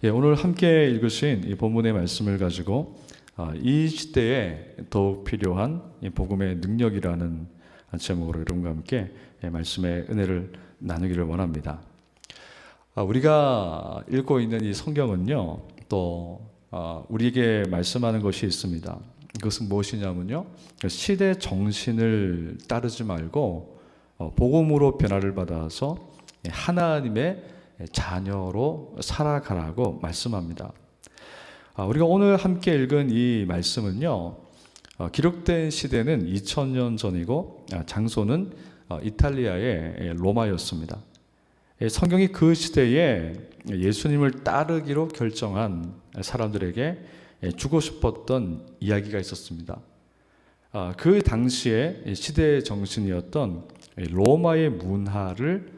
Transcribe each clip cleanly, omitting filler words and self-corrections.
오늘 함께 읽으신 이 본문의 말씀을 가지고 이 시대에 더욱 필요한 이 복음의 능력이라는 제목으로 여러분과 함께 말씀의 은혜를 나누기를 원합니다. 우리가 읽고 있는 이 성경은요, 또 우리에게 말씀하는 것이 있습니다. 그것은 무엇이냐면요, 시대 정신을 따르지 말고 복음으로 변화를 받아서 하나님의 자녀로 살아가라고 말씀합니다. 우리가 오늘 함께 읽은 이 말씀은요, 기록된 시대는 2000년 전이고 장소는 이탈리아의 로마였습니다. 성경이 그 시대에 예수님을 따르기로 결정한 사람들에게 주고 싶었던 이야기가 있었습니다. 그 당시에 시대의 정신이었던 로마의 문화를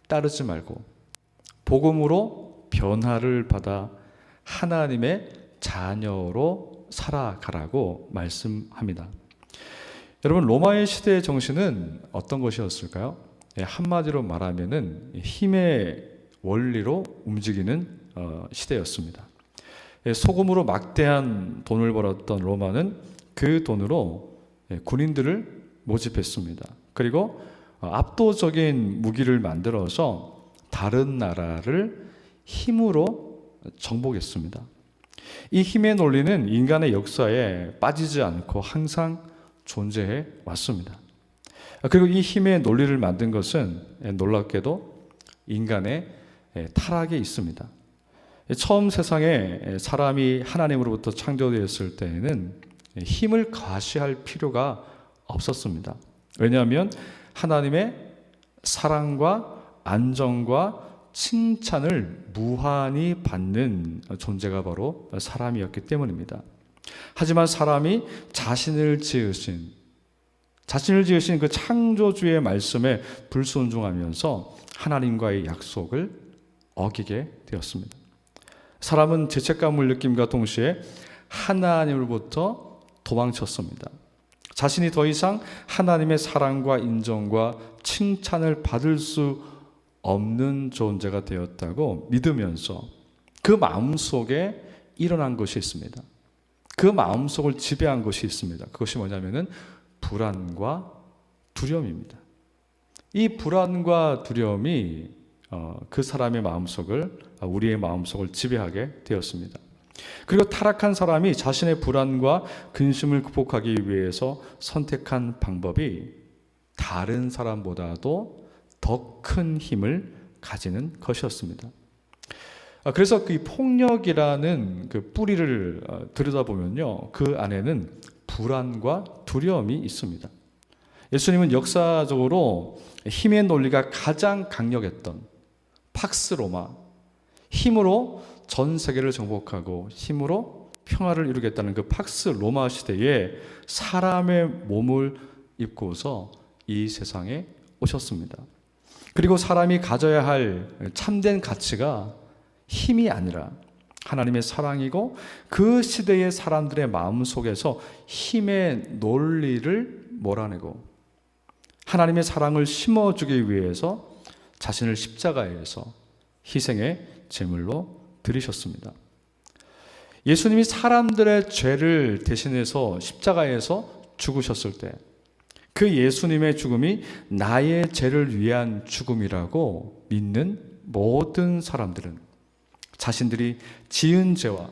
따르지 말고 복음으로 변화를 받아 하나님의 자녀로 살아가라고 말씀합니다. 여러분, 로마의 시대의 정신은 어떤 것이었을까요? 한마디로 말하면은 힘의 원리로 움직이는 시대였습니다. 소금으로 막대한 돈을 벌었던 로마는 그 돈으로 군인들을 모집했습니다. 그리고 압도적인 무기를 만들어서 다른 나라를 힘으로 정복했습니다. 이 힘의 논리는 인간의 역사에 빠지지 않고 항상 존재해 왔습니다. 그리고 이 힘의 논리를 만든 것은 놀랍게도 인간의 타락에 있습니다. 처음 세상에 사람이 하나님으로부터 창조되었을 때에는 힘을 과시할 필요가 없었습니다. 왜냐하면 하나님의 사랑과 안정과 칭찬을 무한히 받는 존재가 바로 사람이었기 때문입니다. 하지만 사람이 자신을 지으신 그 창조주의 말씀에 불순종하면서 하나님과의 약속을 어기게 되었습니다. 사람은 죄책감을 느낌과 동시에 하나님으로부터 도망쳤습니다. 자신이 더 이상 하나님의 사랑과 인정과 칭찬을 받을 수 없는 존재가 되었다고 믿으면서 그 마음속에 일어난 것이 있습니다. 그 마음속을 지배한 것이 있습니다. 그것이 뭐냐면은 불안과 두려움입니다. 이 불안과 두려움이 그 사람의 마음속을, 우리의 마음속을 지배하게 되었습니다. 그리고 타락한 사람이 자신의 불안과 근심을 극복하기 위해서 선택한 방법이 다른 사람보다도 더 큰 힘을 가지는 것이었습니다. 그래서 그 폭력이라는 그 뿌리를 들여다보면요, 그 안에는 불안과 두려움이 있습니다. 예수님은 역사적으로 힘의 논리가 가장 강력했던 팍스 로마, 힘으로 전 세계를 정복하고 힘으로 평화를 이루겠다는 그 팍스 로마 시대에 사람의 몸을 입고서 이 세상에 오셨습니다. 그리고 사람이 가져야 할 참된 가치가 힘이 아니라 하나님의 사랑이고, 그 시대의 사람들의 마음속에서 힘의 논리를 몰아내고 하나님의 사랑을 심어주기 위해서 자신을 십자가에서 희생의 제물로 드리셨습니다. 예수님이 사람들의 죄를 대신해서 십자가에서 죽으셨을 때 그 예수님의 죽음이 나의 죄를 위한 죽음이라고 믿는 모든 사람들은 자신들이 지은 죄와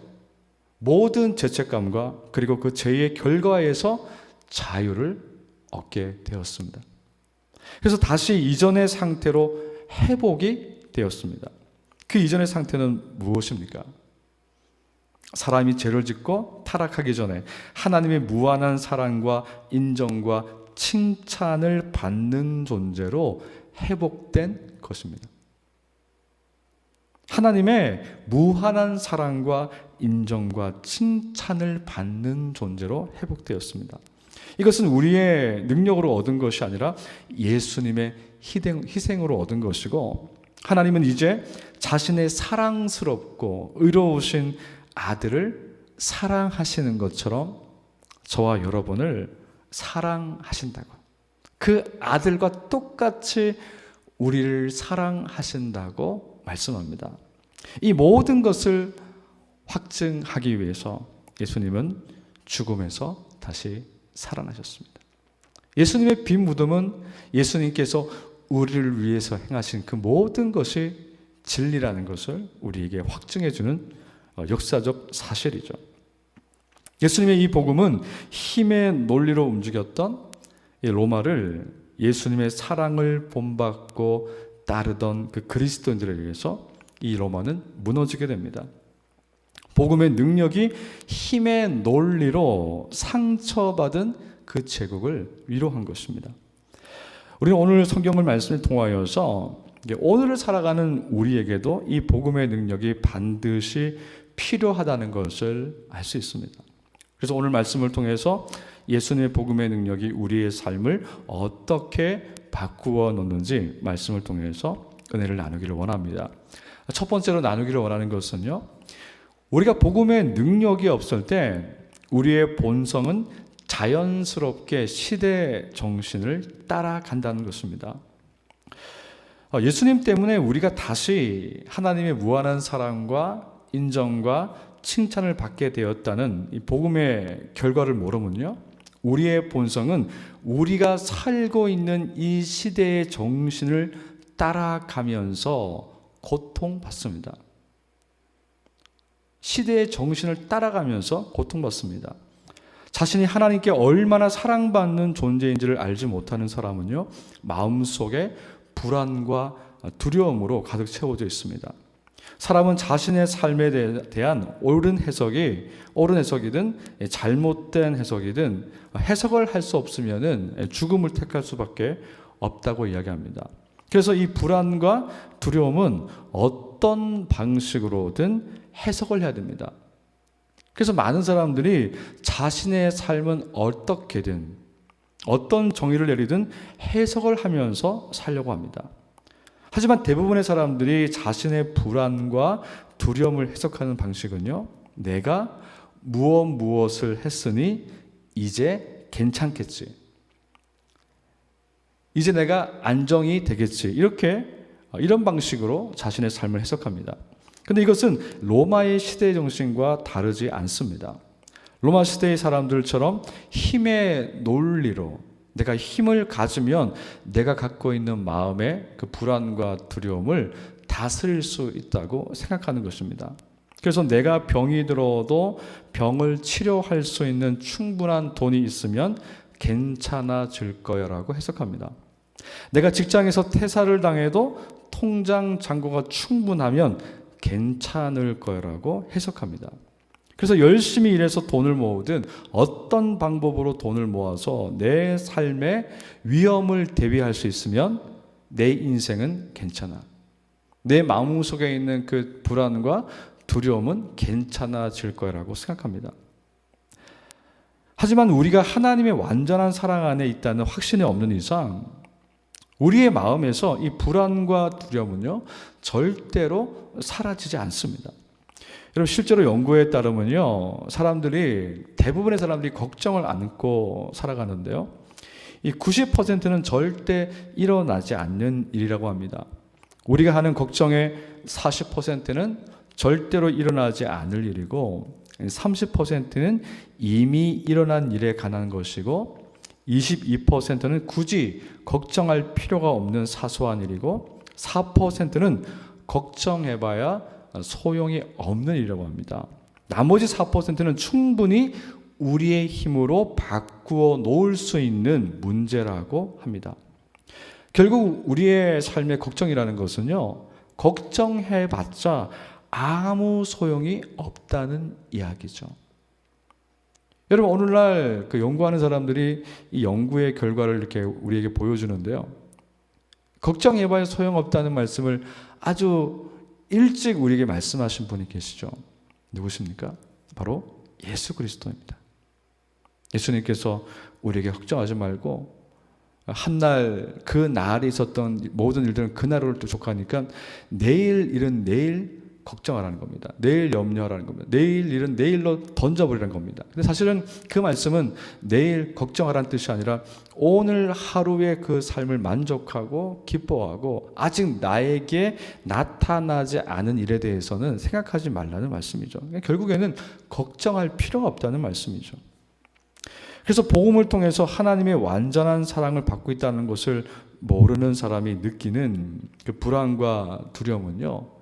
모든 죄책감과 그리고 그 죄의 결과에서 자유를 얻게 되었습니다. 그래서 다시 이전의 상태로 회복이 되었습니다. 그 이전의 상태는 무엇입니까? 사람이 죄를 짓고 타락하기 전에 하나님의 무한한 사랑과 인정과 칭찬을 받는 존재로 회복된 것입니다. 하나님의 무한한 사랑과 인정과 칭찬을 받는 존재로 회복되었습니다. 이것은 우리의 능력으로 얻은 것이 아니라 예수님의 희생으로 얻은 것이고, 하나님은 이제 자신의 사랑스럽고 의로우신 아들을 사랑하시는 것처럼 저와 여러분을 사랑하신다고, 그 아들과 똑같이 우리를 사랑하신다고 말씀합니다. 이 모든 것을 확증하기 위해서 예수님은 죽음에서 다시 살아나셨습니다. 예수님의 빈 무덤은 예수님께서 우리를 위해서 행하신 그 모든 것이 진리라는 것을 우리에게 확증해주는 역사적 사실이죠. 예수님의 이 복음은 힘의 논리로 움직였던 이 로마를 예수님의 사랑을 본받고 따르던 그 그리스도인들에 의해서 이 로마는 무너지게 됩니다. 복음의 능력이 힘의 논리로 상처받은 그 제국을 위로한 것입니다. 우리는 오늘 성경을 말씀을 통하여서 오늘을 살아가는 우리에게도 이 복음의 능력이 반드시 필요하다는 것을 알 수 있습니다. 그래서 오늘 말씀을 통해서 예수님의 복음의 능력이 우리의 삶을 어떻게 바꾸어 놓는지 말씀을 통해서 은혜를 나누기를 원합니다. 첫 번째로 나누기를 원하는 것은요, 우리가 복음의 능력이 없을 때 우리의 본성은 자연스럽게 시대 정신을 따라간다는 것입니다. 예수님 때문에 우리가 다시 하나님의 무한한 사랑과 인정과 칭찬을 받게 되었다는 이 복음의 결과를 모르면요, 우리의 본성은 우리가 살고 있는 이 시대의 정신을 따라가면서 고통받습니다. 시대의 정신을 따라가면서 고통받습니다. 자신이 하나님께 얼마나 사랑받는 존재인지를 알지 못하는 사람은요, 마음속에 불안과 두려움으로 가득 채워져 있습니다. 사람은 자신의 삶에 대한 옳은 해석이든 잘못된 해석이든 해석을 할 수 없으면은 죽음을 택할 수밖에 없다고 이야기합니다. 그래서 이 불안과 두려움은 어떤 방식으로든 해석을 해야 됩니다. 그래서 많은 사람들이 자신의 삶은 어떻게든 어떤 정의를 내리든 해석을 하면서 살려고 합니다. 하지만 대부분의 사람들이 자신의 불안과 두려움을 해석하는 방식은요, 내가 무엇을 했으니 이제 괜찮겠지, 이제 내가 안정이 되겠지, 이런 방식으로 자신의 삶을 해석합니다. 그런데 이것은 로마의 시대 정신과 다르지 않습니다. 로마 시대의 사람들처럼 힘의 논리로 내가 힘을 가지면 내가 갖고 있는 마음의 그 불안과 두려움을 다스릴 수 있다고 생각하는 것입니다. 그래서 내가 병이 들어도 병을 치료할 수 있는 충분한 돈이 있으면 괜찮아질 거야라고 해석합니다. 내가 직장에서 퇴사를 당해도 통장 잔고가 충분하면 괜찮을 거라고 해석합니다. 그래서 열심히 일해서 돈을 모으든 어떤 방법으로 돈을 모아서 내 삶의 위험을 대비할 수 있으면 내 인생은 괜찮아, 내 마음속에 있는 그 불안과 두려움은 괜찮아질 거라고 생각합니다. 하지만 우리가 하나님의 완전한 사랑 안에 있다는 확신이 없는 이상 우리의 마음에서 이 불안과 두려움은요, 절대로 사라지지 않습니다. 여러분, 실제로 연구에 따르면요, 대부분의 사람들이 걱정을 안고 살아가는데요, 이 90%는 절대 일어나지 않는 일이라고 합니다. 우리가 하는 걱정의 40%는 절대로 일어나지 않을 일이고, 30%는 이미 일어난 일에 관한 것이고, 22%는 굳이 걱정할 필요가 없는 사소한 일이고, 4%는 걱정해봐야 소용이 없는 일이라고 합니다. 나머지 4%는 충분히 우리의 힘으로 바꾸어 놓을 수 있는 문제라고 합니다. 결국 우리의 삶의 걱정이라는 것은요, 걱정해봤자 아무 소용이 없다는 이야기죠. 여러분, 오늘날 그 연구하는 사람들이 이 연구의 결과를 이렇게 우리에게 보여주는데요, 걱정해봐야 소용없다는 말씀을 아주 일찍 우리에게 말씀하신 분이 계시죠. 누구십니까? 바로 예수 그리스도입니다. 예수님께서 우리에게 걱정하지 말고, 한날 그 날에 있었던 모든 일들은 그날로 족하니까 내일 일은 내일 걱정하라는 겁니다. 내일 염려하라는 겁니다. 내일 일은 내일로 던져버리라는 겁니다. 근데 사실은 그 말씀은 내일 걱정하라는 뜻이 아니라 오늘 하루의 그 삶을 만족하고 기뻐하고 아직 나에게 나타나지 않은 일에 대해서는 생각하지 말라는 말씀이죠. 결국에는 걱정할 필요가 없다는 말씀이죠. 그래서 복음을 통해서 하나님의 완전한 사랑을 받고 있다는 것을 모르는 사람이 느끼는 그 불안과 두려움은요,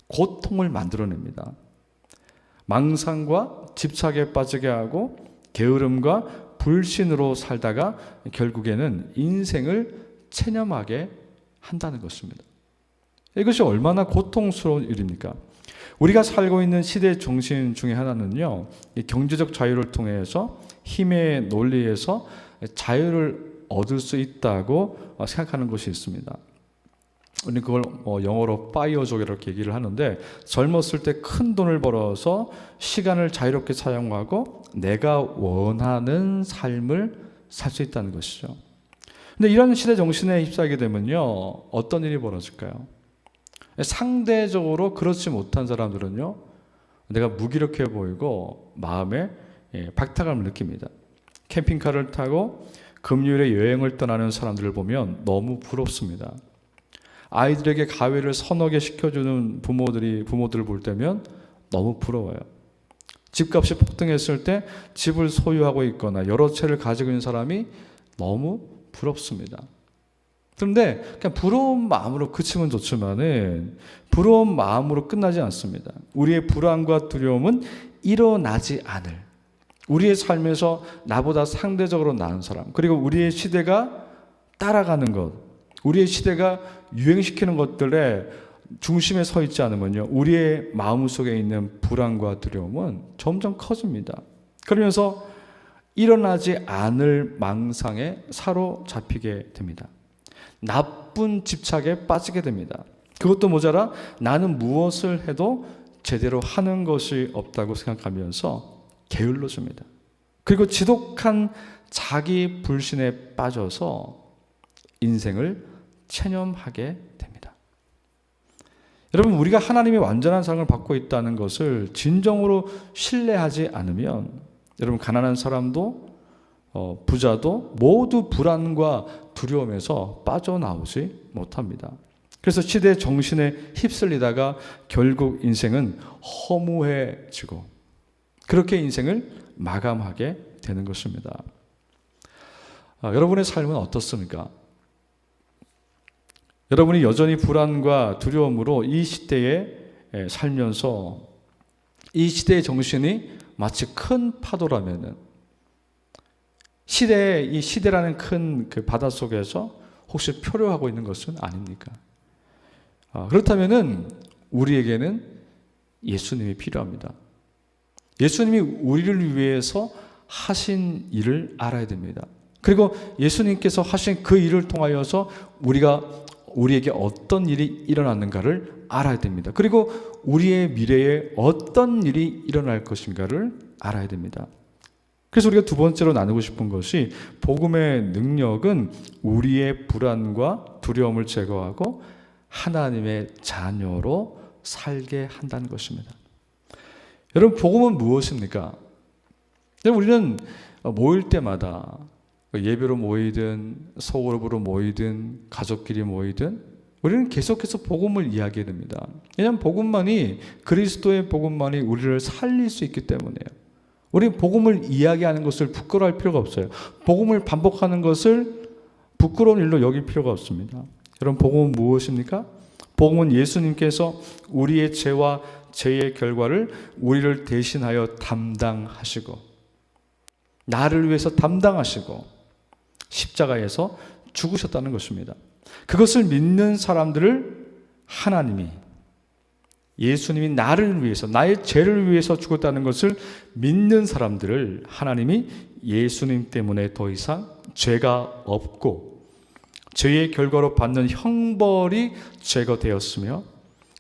고통을 만들어냅니다. 망상과 집착에 빠지게 하고 게으름과 불신으로 살다가 결국에는 인생을 체념하게 한다는 것입니다. 이것이 얼마나 고통스러운 일입니까? 우리가 살고 있는 시대의 정신 중에 하나는요, 이 경제적 자유를 통해서 힘의 논리에서 자유를 얻을 수 있다고 생각하는 것이 있습니다. 우리는 그걸 영어로 파이어족이라고 얘기를 하는데, 젊었을 때 큰 돈을 벌어서 시간을 자유롭게 사용하고 내가 원하는 삶을 살 수 있다는 것이죠. 근데 이런 시대 정신에 휩싸이게 되면요, 어떤 일이 벌어질까요? 상대적으로 그렇지 못한 사람들은요, 내가 무기력해 보이고 마음에 박탈감을 느낍니다. 캠핑카를 타고 금요일에 여행을 떠나는 사람들을 보면 너무 부럽습니다. 아이들에게 가위를 서너 개 시켜주는 부모들을 볼 때면 너무 부러워요. 집값이 폭등했을 때 집을 소유하고 있거나 여러 채를 가지고 있는 사람이 너무 부럽습니다. 그런데 그냥 부러운 마음으로 그치면 좋지만은 부러운 마음으로 끝나지 않습니다. 우리의 불안과 두려움은 일어나지 않을, 우리의 삶에서 나보다 상대적으로 나은 사람, 그리고 우리의 시대가 따라가는 것, 우리의 시대가 유행시키는 것들의 중심에 서 있지 않으면요, 우리의 마음속에 있는 불안과 두려움은 점점 커집니다. 그러면서 일어나지 않을 망상에 사로잡히게 됩니다. 나쁜 집착에 빠지게 됩니다. 그것도 모자라 나는 무엇을 해도 제대로 하는 것이 없다고 생각하면서 게을러집니다. 그리고 지독한 자기 불신에 빠져서 인생을 체념하게 됩니다. 여러분, 우리가 하나님의 완전한 사랑을 받고 있다는 것을 진정으로 신뢰하지 않으면 여러분, 가난한 사람도 부자도 모두 불안과 두려움에서 빠져나오지 못합니다. 그래서 시대 정신에 휩쓸리다가 결국 인생은 허무해지고 그렇게 인생을 마감하게 되는 것입니다. 여러분의 삶은 어떻습니까? 여러분이 여전히 불안과 두려움으로 이 시대에 살면서 이 시대의 정신이 마치 큰 파도라면은 이 시대라는 큰 그 바다 속에서 혹시 표류하고 있는 것은 아닙니까? 그렇다면은 우리에게는 예수님이 필요합니다. 예수님이 우리를 위해서 하신 일을 알아야 됩니다. 그리고 예수님께서 하신 그 일을 통하여서 우리에게 어떤 일이 일어났는가를 알아야 됩니다. 그리고 우리의 미래에 어떤 일이 일어날 것인가를 알아야 됩니다. 그래서 우리가 두 번째로 나누고 싶은 것이 복음의 능력은 우리의 불안과 두려움을 제거하고 하나님의 자녀로 살게 한다는 것입니다. 여러분, 복음은 무엇입니까? 우리는 모일 때마다 예배로 모이든 소그룹으로 모이든 가족끼리 모이든 우리는 계속해서 복음을 이야기해야 됩니다. 왜냐하면 그리스도의 복음만이 우리를 살릴 수 있기 때문이에요. 우리는 복음을 이야기하는 것을 부끄러워할 필요가 없어요. 복음을 반복하는 것을 부끄러운 일로 여길 필요가 없습니다. 여러분, 복음은 무엇입니까? 복음은 예수님께서 우리의 죄와 죄의 결과를 우리를 대신하여 담당하시고 나를 위해서 담당하시고 십자가에서 죽으셨다는 것입니다. 그것을 믿는 사람들을 예수님이 나를 위해서, 나의 죄를 위해서 죽었다는 것을 믿는 사람들을 하나님이 예수님 때문에 더 이상 죄가 없고 죄의 결과로 받는 형벌이 제거되었으며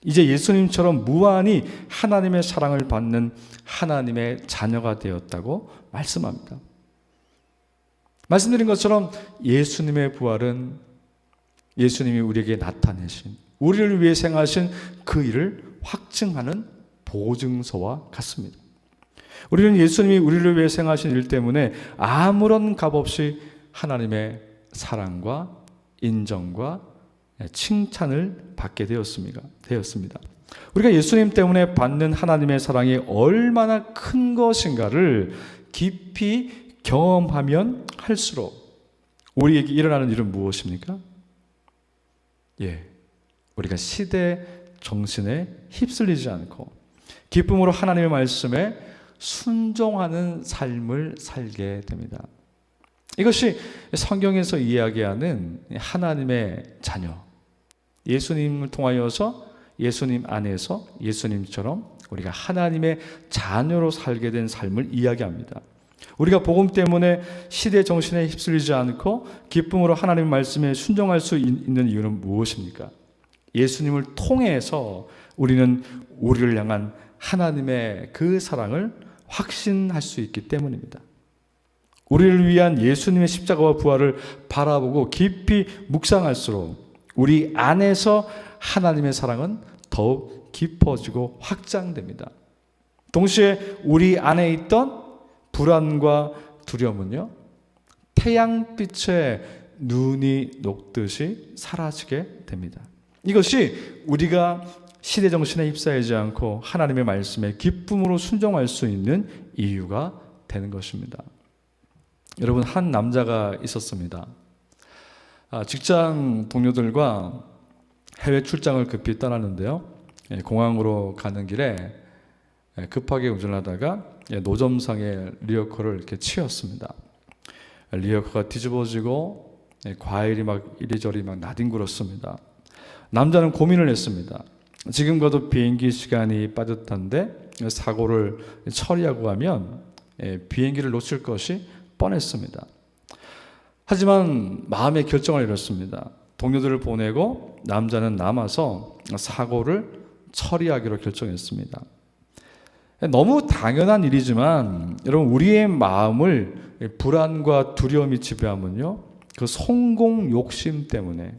이제 예수님처럼 무한히 하나님의 사랑을 받는 하나님의 자녀가 되었다고 말씀합니다. 말씀드린 것처럼 예수님의 부활은 예수님이 우리에게 나타내신, 우리를 위해 행하신 그 일을 확증하는 보증서와 같습니다. 우리는 예수님이 우리를 위해 생하신 일 때문에 아무런 값 없이 하나님의 사랑과 인정과 칭찬을 받게 되었습니다. 우리가 예수님 때문에 받는 하나님의 사랑이 얼마나 큰 것인가를 깊이 경험하면 할수록 우리에게 일어나는 일은 무엇입니까? 우리가 시대 정신에 휩쓸리지 않고 기쁨으로 하나님의 말씀에 순종하는 삶을 살게 됩니다. 이것이 성경에서 이야기하는 하나님의 자녀, 예수님을 통하여서 예수님 안에서 예수님처럼 우리가 하나님의 자녀로 살게 된 삶을 이야기합니다. 우리가 복음 때문에 시대 정신에 휩쓸리지 않고 기쁨으로 하나님의 말씀에 순종할 수 있는 이유는 무엇입니까? 예수님을 통해서 우리는 우리를 향한 하나님의 그 사랑을 확신할 수 있기 때문입니다. 우리를 위한 예수님의 십자가와 부활을 바라보고 깊이 묵상할수록 우리 안에서 하나님의 사랑은 더욱 깊어지고 확장됩니다. 동시에 우리 안에 있던 불안과 두려움은요, 태양빛에 눈이 녹듯이 사라지게 됩니다. 이것이 우리가 시대정신에 휩싸이지 않고 하나님의 말씀에 기쁨으로 순종할 수 있는 이유가 되는 것입니다. 여러분, 한 남자가 있었습니다. 직장 동료들과 해외 출장을 급히 떠나는데요, 공항으로 가는 길에 급하게 운전하다가 노점상의 리어커를 이렇게 치었습니다. 리어커가 뒤집어지고 과일이 막 이리저리 막 나뒹굴었습니다. 남자는 고민을 했습니다. 지금과도 비행기 시간이 빠듯한데 사고를 처리하고 하면 비행기를 놓칠 것이 뻔했습니다. 하지만 마음의 결정을 내렸습니다. 동료들을 보내고 남자는 남아서 사고를 처리하기로 결정했습니다. 너무 당연한 일이지만 여러분, 우리의 마음을 불안과 두려움이 지배하면요, 그 성공 욕심 때문에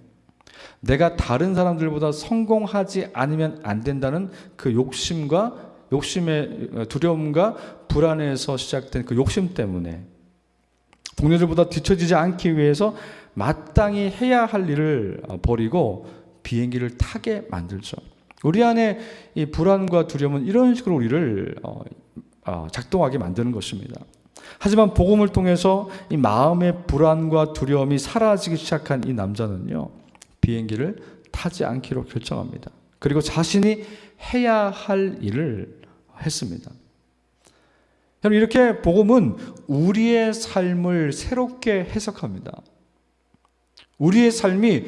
내가 다른 사람들보다 성공하지 않으면 안 된다는 그 욕심의 두려움과 불안에서 시작된 그 욕심 때문에 동료들보다 뒤처지지 않기 위해서 마땅히 해야 할 일을 버리고 비행기를 타게 만들죠. 우리 안에 이 불안과 두려움은 이런 식으로 우리를 작동하게 만드는 것입니다. 하지만 복음을 통해서 이 마음의 불안과 두려움이 사라지기 시작한 이 남자는요, 비행기를 타지 않기로 결정합니다. 그리고 자신이 해야 할 일을 했습니다. 여러분, 이렇게 복음은 우리의 삶을 새롭게 해석합니다. 우리의 삶이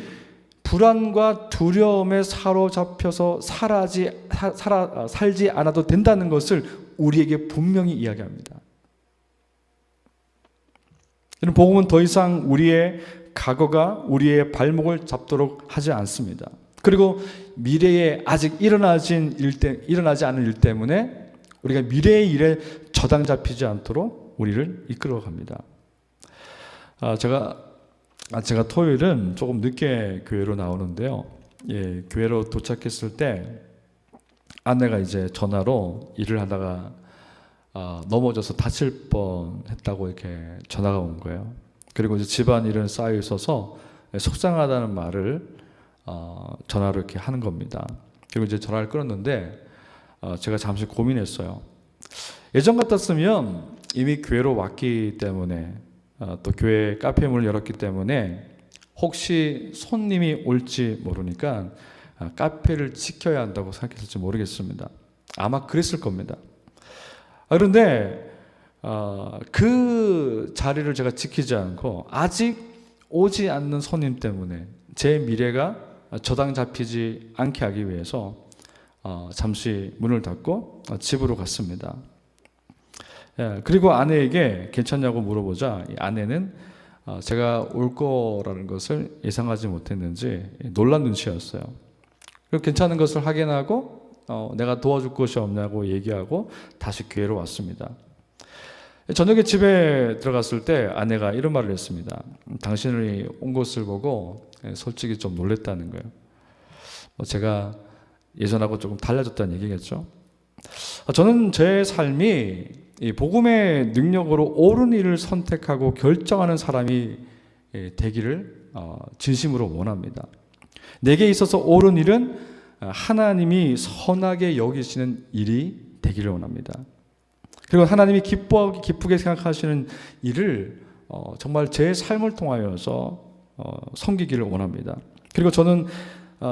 불안과 두려움에 사로잡혀서 살지 않아도 된다는 것을 우리에게 분명히 이야기합니다. 복음은 더 이상 우리의 과거가 우리의 발목을 잡도록 하지 않습니다. 그리고 미래에 아직 일어나지 않은 일 때문에 우리가 미래의 일에 저당 잡히지 않도록 우리를 이끌어갑니다. 제가 토요일은 조금 늦게 교회로 나오는데요. 교회로 도착했을 때 아내가 이제 전화로 일을 하다가 넘어져서 다칠 뻔했다고 이렇게 전화가 온 거예요. 그리고 이제 집안일은 쌓여 있어서 속상하다는 말을 전화로 이렇게 하는 겁니다. 그리고 이제 전화를 끊었는데 제가 잠시 고민했어요. 예전 같았으면 이미 교회로 왔기 때문에 또 교회 카페 문을 열었기 때문에 혹시 손님이 올지 모르니까 카페를 지켜야 한다고 생각했을지 모르겠습니다. 아마 그랬을 겁니다. 그런데 그 자리를 제가 지키지 않고 아직 오지 않는 손님 때문에 제 미래가 저당 잡히지 않게 하기 위해서 잠시 문을 닫고 집으로 갔습니다. 그리고 아내에게 괜찮냐고 물어보자 이 아내는 제가 올 거라는 것을 예상하지 못했는지 놀란 눈치였어요. 그리고 괜찮은 것을 확인하고 내가 도와줄 것이 없냐고 얘기하고 다시 교회로 왔습니다. 저녁에 집에 들어갔을 때 아내가 이런 말을 했습니다. 당신이 온 것을 보고 솔직히 좀 놀랬다는 거예요. 제가 예전하고 조금 달라졌다는 얘기겠죠. 저는 제 삶이 이 복음의 능력으로 옳은 일을 선택하고 결정하는 사람이 되기를 진심으로 원합니다. 내게 있어서 옳은 일은 하나님이 선하게 여기시는 일이 되기를 원합니다. 그리고 하나님이 기쁘게 생각하시는 일을 정말 제 삶을 통하여서 섬기기를 원합니다. 그리고 저는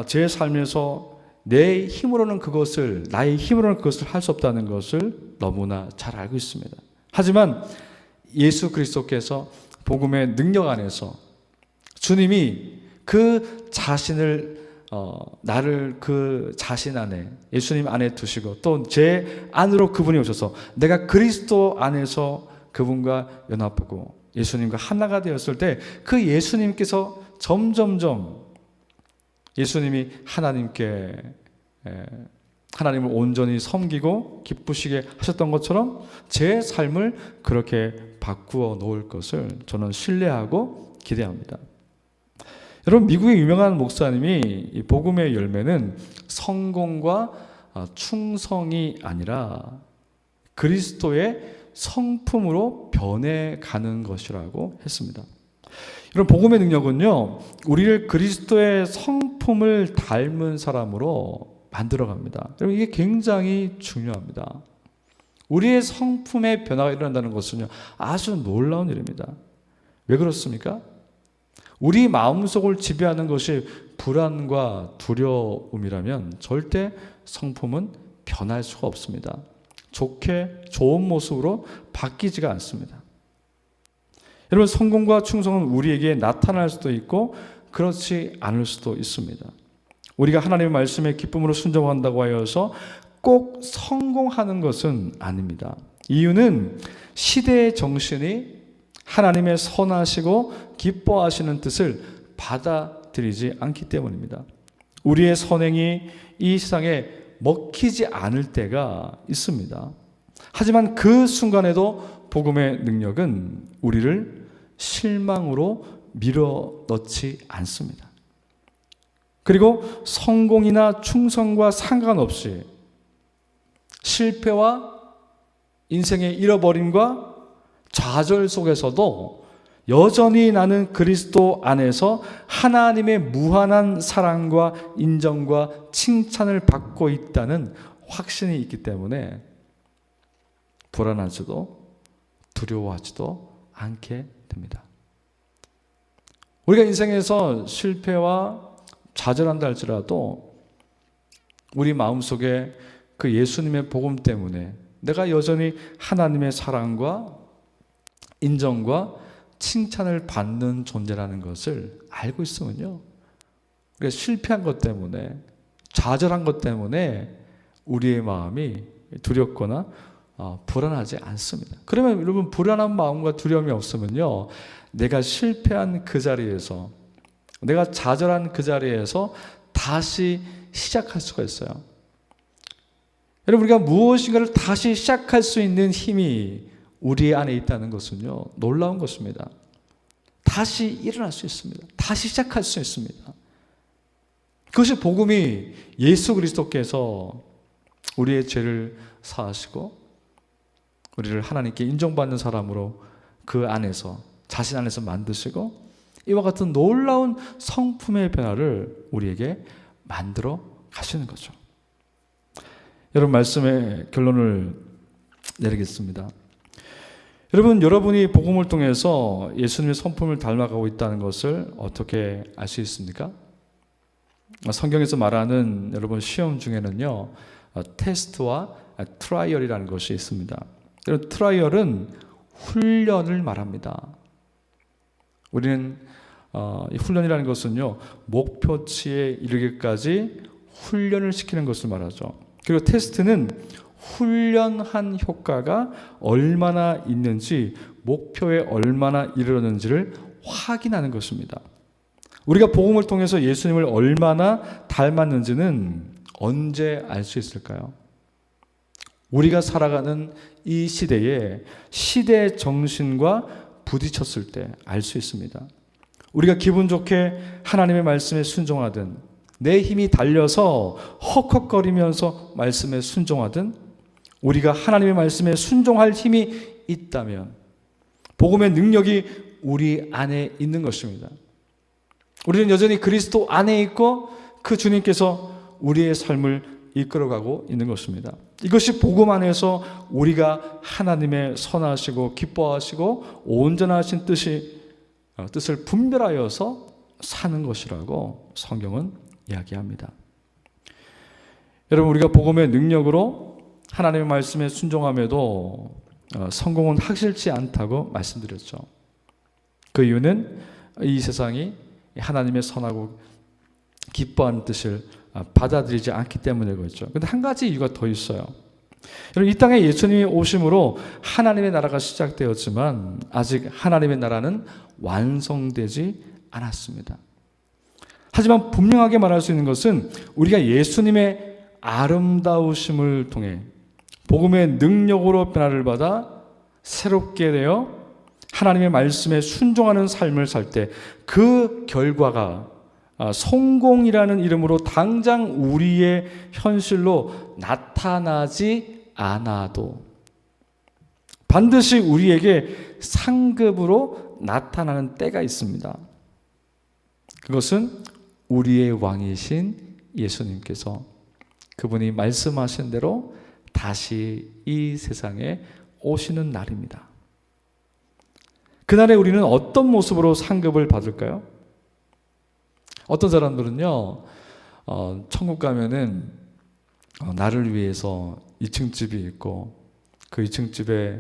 제 삶에서 나의 힘으로는 그것을 할 수 없다는 것을 너무나 잘 알고 있습니다. 하지만 예수 그리스도께서 복음의 능력 안에서 주님이 그 자신을 나를 그 자신 안에 예수님 안에 두시고 또 제 안으로 그분이 오셔서 내가 그리스도 안에서 그분과 연합하고 예수님과 하나가 되었을 때 그 예수님께서 점점점 예수님이 하나님을 온전히 섬기고 기쁘시게 하셨던 것처럼 제 삶을 그렇게 바꾸어 놓을 것을 저는 신뢰하고 기대합니다. 여러분, 미국의 유명한 목사님이 이 복음의 열매는 성공과 충성이 아니라 그리스도의 성품으로 변해가는 것이라고 했습니다. 여러분, 복음의 능력은요, 우리를 그리스도의 성품을 닮은 사람으로 만들어갑니다. 여러분, 이게 굉장히 중요합니다. 우리의 성품의 변화가 일어난다는 것은요, 아주 놀라운 일입니다. 왜 그렇습니까? 우리 마음속을 지배하는 것이 불안과 두려움이라면 절대 성품은 변할 수가 없습니다. 좋은 모습으로 바뀌지가 않습니다. 여러분, 성공과 충성은 우리에게 나타날 수도 있고 그렇지 않을 수도 있습니다. 우리가 하나님의 말씀에 기쁨으로 순종한다고 하여서 꼭 성공하는 것은 아닙니다. 이유는 시대의 정신이 하나님의 선하시고 기뻐하시는 뜻을 받아들이지 않기 때문입니다. 우리의 선행이 이 세상에 먹히지 않을 때가 있습니다. 하지만 그 순간에도 복음의 능력은 우리를 실망으로 밀어넣지 않습니다. 그리고 성공이나 충성과 상관없이 실패와 인생의 잃어버림과 좌절 속에서도 여전히 나는 그리스도 안에서 하나님의 무한한 사랑과 인정과 칭찬을 받고 있다는 확신이 있기 때문에 불안하지도 두려워하지도 않게 됩니다. 우리가 인생에서 실패와 좌절한다 할지라도 우리 마음속에 그 예수님의 복음 때문에 내가 여전히 하나님의 사랑과 인정과 칭찬을 받는 존재라는 것을 알고 있으면요, 우리가 실패한 것 때문에 좌절한 것 때문에 우리의 마음이 두렵거나 불안하지 않습니다. 그러면 여러분, 불안한 마음과 두려움이 없으면요, 내가 실패한 그 자리에서, 내가 좌절한 그 자리에서 다시 시작할 수가 있어요. 여러분, 우리가 무엇인가를 다시 시작할 수 있는 힘이 우리 안에 있다는 것은요, 놀라운 것입니다. 다시 일어날 수 있습니다. 다시 시작할 수 있습니다. 그것이 복음이 예수 그리스도께서 우리의 죄를 사하시고 우리를 하나님께 인정받는 사람으로 그 안에서, 자신 안에서 만드시고 이와 같은 놀라운 성품의 변화를 우리에게 만들어 가시는 거죠. 여러분, 말씀의 결론을 내리겠습니다. 여러분, 여러분이 복음을 통해서 예수님의 성품을 닮아가고 있다는 것을 어떻게 알 수 있습니까? 성경에서 말하는 여러분 시험 중에는요, 테스트와 트라이얼이라는 것이 있습니다. 여러분, 트라이얼은 훈련을 말합니다. 우리는 이 훈련이라는 것은요, 목표치에 이르기까지 훈련을 시키는 것을 말하죠. 그리고 테스트는 훈련한 효과가 얼마나 있는지, 목표에 얼마나 이르렀는지를 확인하는 것입니다. 우리가 복음을 통해서 예수님을 얼마나 닮았는지는 언제 알 수 있을까요? 우리가 살아가는 이 시대에 시대 정신과 부딪혔을 때 알 수 있습니다. 우리가 기분 좋게 하나님의 말씀에 순종하든 내 힘이 달려서 헉헉거리면서 말씀에 순종하든 우리가 하나님의 말씀에 순종할 힘이 있다면 복음의 능력이 우리 안에 있는 것입니다. 우리는 여전히 그리스도 안에 있고 그 주님께서 우리의 삶을 이끌어가고 있는 것입니다. 이것이 복음 안에서 우리가 하나님의 선하시고 기뻐하시고 온전하신 뜻을 분별하여서 사는 것이라고 성경은 이야기합니다. 여러분, 우리가 복음의 능력으로 하나님의 말씀에 순종함에도 성공은 확실치 않다고 말씀드렸죠. 그 이유는 이 세상이 하나님의 선하고 기뻐하는 뜻을 받아들이지 않기 때문에 그렇죠. 그런데 한 가지 이유가 더 있어요. 여러분, 이 땅에 예수님이 오심으로 하나님의 나라가 시작되었지만 아직 하나님의 나라는 완성되지 않았습니다. 하지만 분명하게 말할 수 있는 것은 우리가 예수님의 아름다우심을 통해 복음의 능력으로 변화를 받아 새롭게 되어 하나님의 말씀에 순종하는 삶을 살 때 그 결과가 성공이라는 이름으로 당장 우리의 현실로 나타나지 않아도 반드시 우리에게 상급으로 나타나는 때가 있습니다. 그것은 우리의 왕이신 예수님께서 그분이 말씀하신 대로 다시 이 세상에 오시는 날입니다. 그날에 우리는 어떤 모습으로 상급을 받을까요? 어떤 사람들은요, 천국 가면은 나를 위해서 2층 집이 있고 그 2층 집에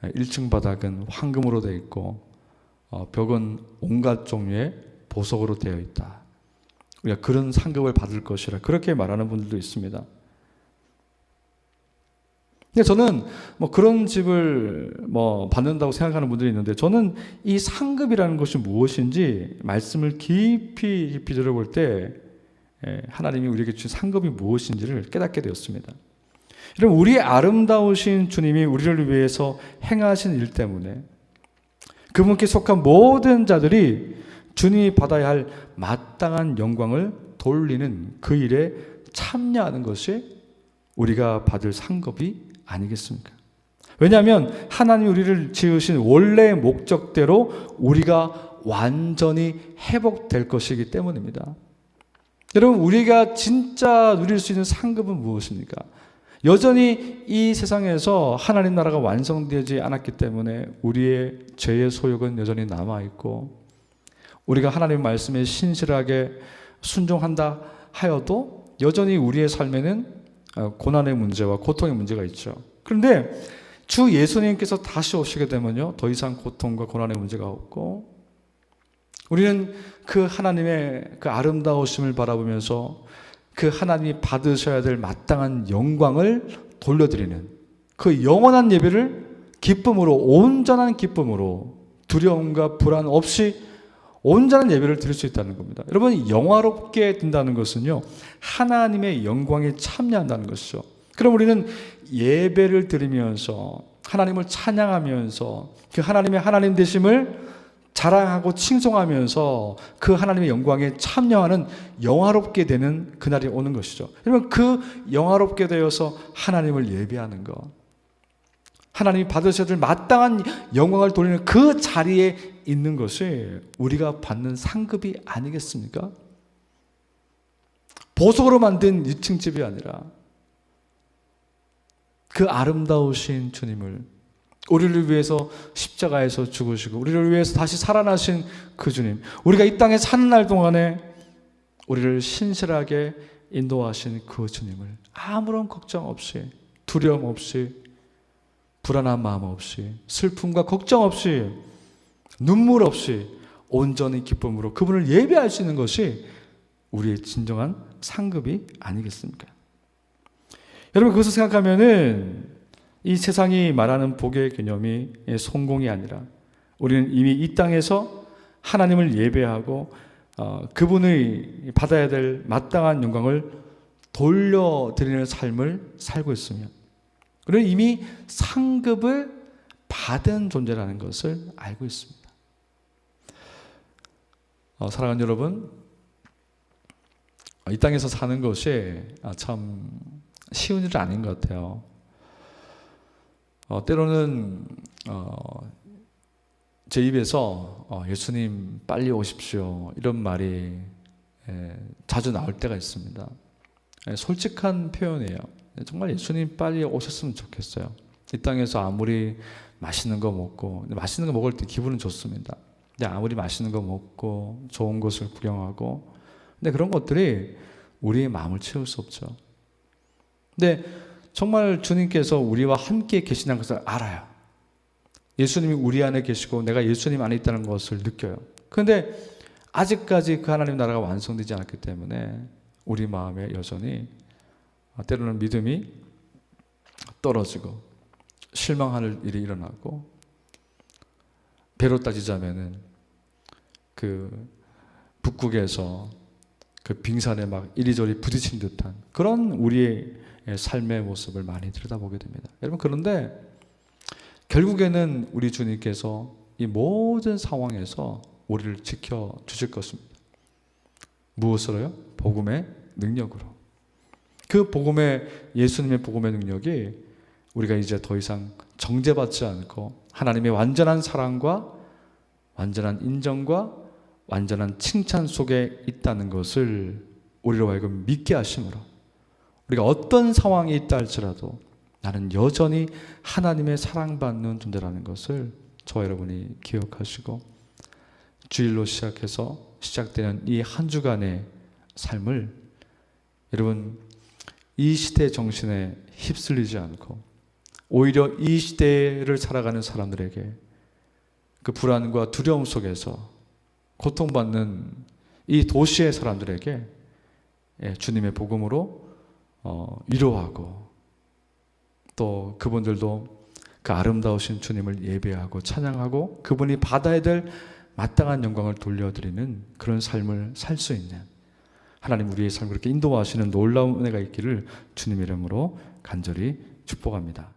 1층 바닥은 황금으로 되어 있고 벽은 온갖 종류의 보석으로 되어 있다. 우리가 그런 상급을 받을 것이라 그렇게 말하는 분들도 있습니다. 근데 저는 그런 집을 받는다고 생각하는 분들이 있는데 저는 이 상급이라는 것이 무엇인지 말씀을 깊이 들어볼 때 하나님이 우리에게 주신 상급이 무엇인지를 깨닫게 되었습니다. 여러분, 우리 아름다우신 주님이 우리를 위해서 행하신 일 때문에 그분께 속한 모든 자들이 주님이 받아야 할 마땅한 영광을 돌리는 그 일에 참여하는 것이 우리가 받을 상급이 아니겠습니까? 왜냐하면 하나님이 우리를 지으신 원래의 목적대로 우리가 완전히 회복될 것이기 때문입니다. 여러분, 우리가 진짜 누릴 수 있는 상급은 무엇입니까? 여전히 이 세상에서 하나님 나라가 완성되지 않았기 때문에 우리의 죄의 소욕은 여전히 남아있고 우리가 하나님 말씀에 신실하게 순종한다 하여도 여전히 우리의 삶에는 고난의 문제와 고통의 문제가 있죠. 그런데 주 예수님께서 다시 오시게 되면요, 더 이상 고통과 고난의 문제가 없고 우리는 그 하나님의 그 아름다우심을 바라보면서 그 하나님이 받으셔야 될 마땅한 영광을 돌려드리는 그 영원한 예배를 기쁨으로, 온전한 기쁨으로 두려움과 불안 없이 온전한 예배를 드릴 수 있다는 겁니다. 여러분, 영화롭게 된다는 것은요, 하나님의 영광에 참여한다는 것이죠. 그럼 우리는 예배를 드리면서 하나님을 찬양하면서 그 하나님의 하나님 되심을 자랑하고 칭송하면서 그 하나님의 영광에 참여하는 영화롭게 되는 그날이 오는 것이죠. 여러분, 그 영화롭게 되어서 하나님을 예배하는 것, 하나님이 받으셔야 될 마땅한 영광을 돌리는 그 자리에 있는 것이 우리가 받는 상급이 아니겠습니까? 보석으로 만든 2층 집이 아니라 그 아름다우신 주님을, 우리를 위해서 십자가에서 죽으시고 우리를 위해서 다시 살아나신 그 주님, 우리가 이 땅에 사는 날 동안에 우리를 신실하게 인도하신 그 주님을 아무런 걱정 없이, 두려움 없이, 불안한 마음 없이, 슬픔과 걱정 없이, 눈물 없이 온전히 기쁨으로 그분을 예배할 수 있는 것이 우리의 진정한 상급이 아니겠습니까? 여러분, 그것을 생각하면은 이 세상이 말하는 복의 개념이 성공이 아니라 우리는 이미 이 땅에서 하나님을 예배하고 그분의 받아야 될 마땅한 영광을 돌려드리는 삶을 살고 있으며 우리는 이미 상급을 받은 존재라는 것을 알고 있습니다. 사랑하는 여러분, 이 땅에서 사는 것이 참 쉬운 일은 아닌 것 같아요. 때로는 제 입에서 예수님 빨리 오십시오 이런 말이 자주 나올 때가 있습니다. 솔직한 표현이에요. 정말 예수님 빨리 오셨으면 좋겠어요. 이 땅에서 아무리 맛있는 거 먹고, 맛있는 거 먹을 때 기분은 좋습니다. 근데 아무리 맛있는 거 먹고 좋은 곳을 구경하고, 근데 그런 것들이 우리의 마음을 채울 수 없죠. 근데 정말 주님께서 우리와 함께 계시다는 것을 알아요. 예수님이 우리 안에 계시고 내가 예수님 안에 있다는 것을 느껴요. 그런데 아직까지 그 하나님 나라가 완성되지 않았기 때문에 우리 마음에 여전히 때로는 믿음이 떨어지고 실망할 일이 일어나고, 배로 따지자면은 그 북극에서 그 빙산에 막 이리저리 부딪힌 듯한 그런 우리의 삶의 모습을 많이 들여다보게 됩니다. 여러분, 그런데 결국에는 우리 주님께서 이 모든 상황에서 우리를 지켜 주실 것입니다. 무엇으로요? 복음의 능력으로. 그 복음의, 예수님의 복음의 능력이 우리가 이제 더 이상 정죄받지 않고 하나님의 완전한 사랑과 완전한 인정과 완전한 칭찬 속에 있다는 것을 우리로 하여금 믿게 하심으로, 우리가 어떤 상황이 있다 할지라도 나는 여전히 하나님의 사랑받는 존재라는 것을 저와 여러분이 기억하시고, 주일로 시작해서 시작되는 이 한 주간의 삶을 여러분 이 시대의 정신에 휩쓸리지 않고 오히려 이 시대를 살아가는 사람들에게 그 불안과 두려움 속에서 고통받는 이 도시의 사람들에게 주님의 복음으로 위로하고, 또 그분들도 그 아름다우신 주님을 예배하고 찬양하고 그분이 받아야 될 마땅한 영광을 돌려드리는 그런 삶을 살 수 있는, 하나님 우리의 삶을 그렇게 인도하시는 놀라운 은혜가 있기를 주님 이름으로 간절히 축복합니다.